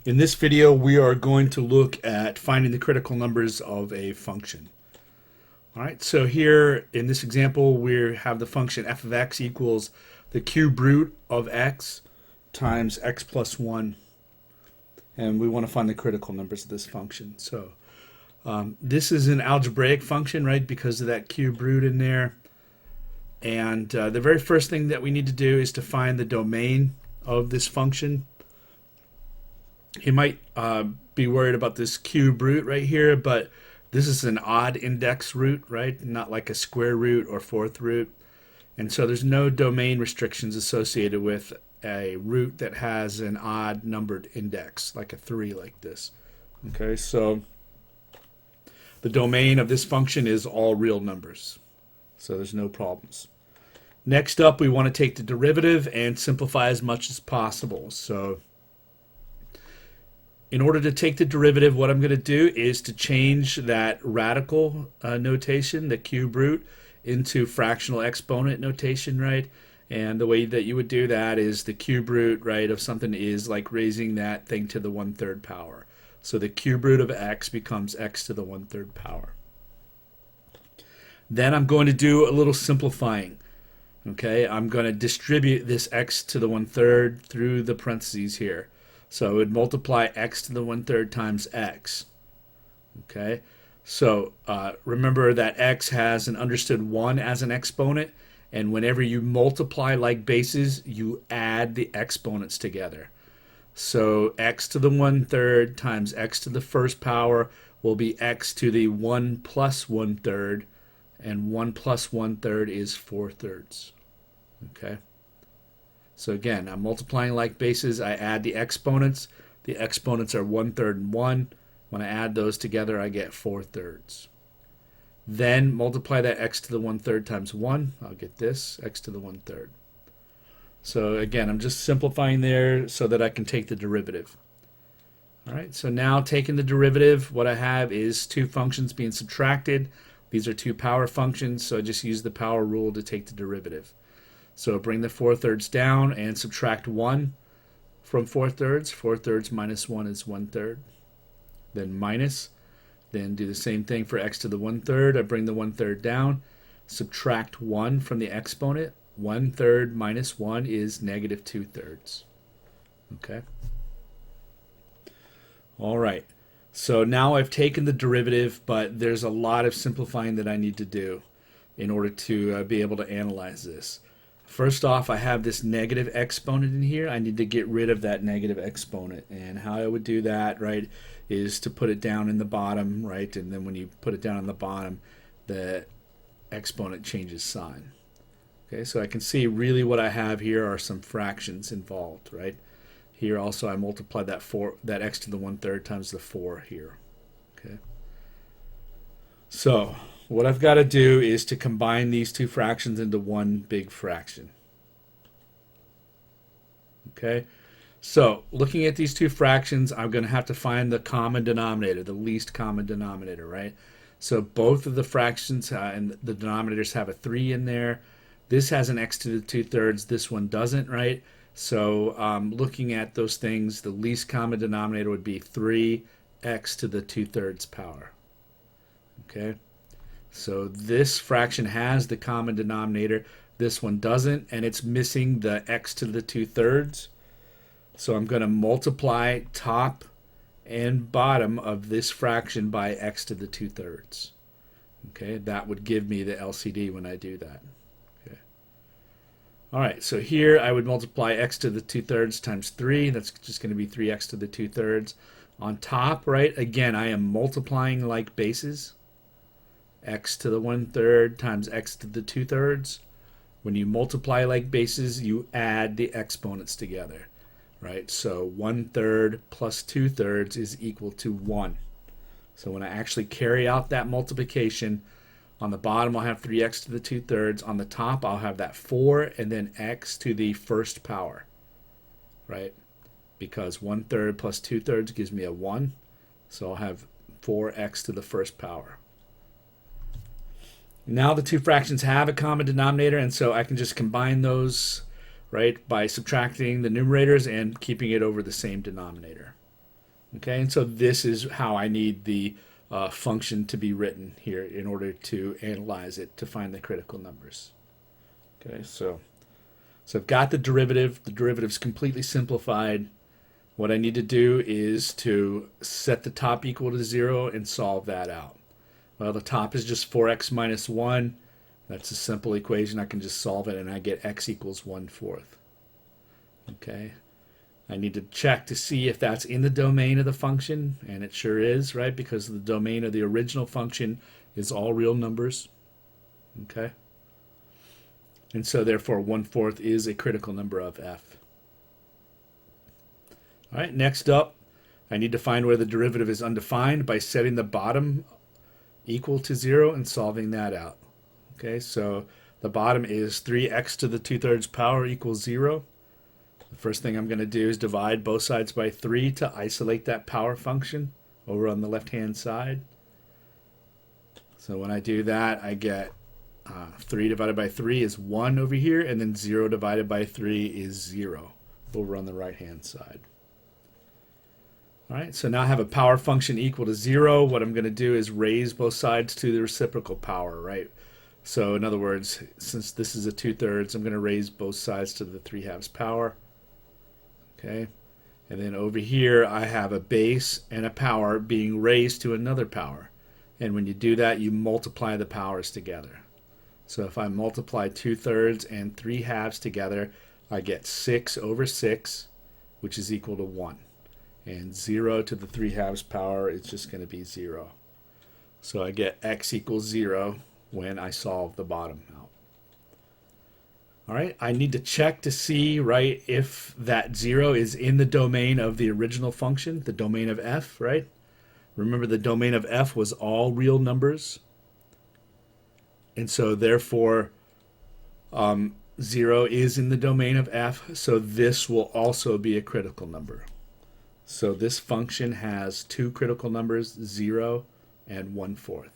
In this video, we are going to look at finding the critical numbers of a function. All right, so here in this example, we have the function f of x equals the cube root of x times x plus 1. And we want to find the critical numbers of this function. So this is an algebraic function, right, because of that cube root in there. And the very first thing that we need to do is to find the domain of this function. You might be worried about this cube root right here, but this is an odd index root, right? Not like a square root or fourth root. And so there's no domain restrictions associated with a root that has an odd numbered index, like a 3 like this. Okay, so the domain of this function is all real numbers. So there's no problems. Next up, we want to take the derivative and simplify as much as possible. So in order to take the derivative, what I'm going to do is to change that radical notation, the cube root, into fractional exponent notation, right? And the way that you would do that is the cube root, right, of something is like raising that thing to the 1/3 power. So the cube root of x becomes x to the 1/3 power. Then I'm going to do a little simplifying. Okay, I'm going to distribute this x to the 1/3 through the parentheses here. So it would multiply x to the 1/3 times x. Okay, so remember that x has an understood 1 as an exponent, and whenever you multiply like bases, you add the exponents together. So x to the 1/3 times x to the first power will be x to the 1 plus 1/3, and 1 plus 1/3 is 4/3. Okay. So again, I'm multiplying like bases. I add the exponents. The exponents are 1/3 and 1. When I add those together, I get 4/3. Then multiply that x to the 1/3 times 1. I'll get this, x to the 1/3. So again, I'm just simplifying there so that I can take the derivative. All right, so now taking the derivative, what I have is two functions being subtracted. These are two power functions, so I just use the power rule to take the derivative. So bring the 4/3 down and subtract 1 from 4/3. 4/3 minus 1 is 1/3. Then minus. Then do the same thing for x to the 1/3. I bring the 1/3 down. Subtract 1 from the exponent. 1/3 minus 1 is negative 2/3. Okay. All right. So now I've taken the derivative, but there's a lot of simplifying that I need to do in order to be able to analyze this. First off, I have this negative exponent in here. I need to get rid of that negative exponent. And how I would do that, right, is to put it down in the bottom, right? And then when you put it down on the bottom, the exponent changes sign. Okay, so I can see really what I have here are some fractions involved, right? Here also I multiply that x to the 1/3 times the 4 here. Okay. So what I've got to do is to combine these two fractions into one big fraction. Okay, so looking at these two fractions, I'm going to have to find the common denominator, the least common denominator, right? So both of the fractions and the denominators have a 3 in there. This has an x to the 2/3, this one doesn't, right? So looking at those things, the least common denominator would be 3x to the 2/3 power. Okay. So this fraction has the common denominator. This one doesn't, and it's missing the x to the 2/3. So I'm going to multiply top and bottom of this fraction by x to the 2/3. Okay, that would give me the LCD when I do that. Okay. All right, so here I would multiply x to the 2/3 times 3. That's just going to be 3x to the 2/3. On top, right, again, I am multiplying like bases. X to the 1/3 times x to the 2/3. When you multiply like bases, you add the exponents together, right? So 1/3 plus 2/3 is equal to 1. So when I actually carry out that multiplication, on the bottom I'll have 3x to the 2/3. On the top I'll have that 4 and then x to the first power, right? Because 1/3 plus 2/3 gives me a 1. So I'll have 4x to the first power. Now the two fractions have a common denominator, and so I can just combine those, right, by subtracting the numerators and keeping it over the same denominator. Okay, and so this is how I need the function to be written here in order to analyze it to find the critical numbers. Okay, so I've got the derivative. The derivative's completely simplified. What I need to do is to set the top equal to 0 and solve that out. Well, the top is just 4x minus 1. That's a simple equation. I can just solve it and I get x equals 1/4. Okay. I need to check to see if that's in the domain of the function, and it sure is, right? Because the domain of the original function is all real numbers. Okay. And so therefore 1/4 is a critical number of f. All right, next up, I need to find where the derivative is undefined by setting the bottom equal to 0 and solving that out. Okay, so the bottom is 3x to the 2/3 power equals 0. The first thing I'm going to do is divide both sides by 3 to isolate that power function over on the left-hand side. So when I do that, I get 3 divided by 3 is 1 over here, and then 0 divided by 3 is 0 over on the right-hand side. All right, so now I have a power function equal to 0. What I'm going to do is raise both sides to the reciprocal power, right? So in other words, since this is a 2/3, I'm going to raise both sides to the 3/2 power. Okay, and then over here I have a base and a power being raised to another power. And when you do that, you multiply the powers together. So if I multiply 2/3 and 3/2 together, I get 6 over 6, which is equal to 1. And 0 to the 3/2 power is just going to be 0. So I get x equals 0 when I solve the bottom out. All right, I need to check to see, right, if that 0 is in the domain of the original function, the domain of f, right? Remember, the domain of f was all real numbers. And so therefore, 0 is in the domain of f, so this will also be a critical number. So this function has two critical numbers, 0 and 1/4.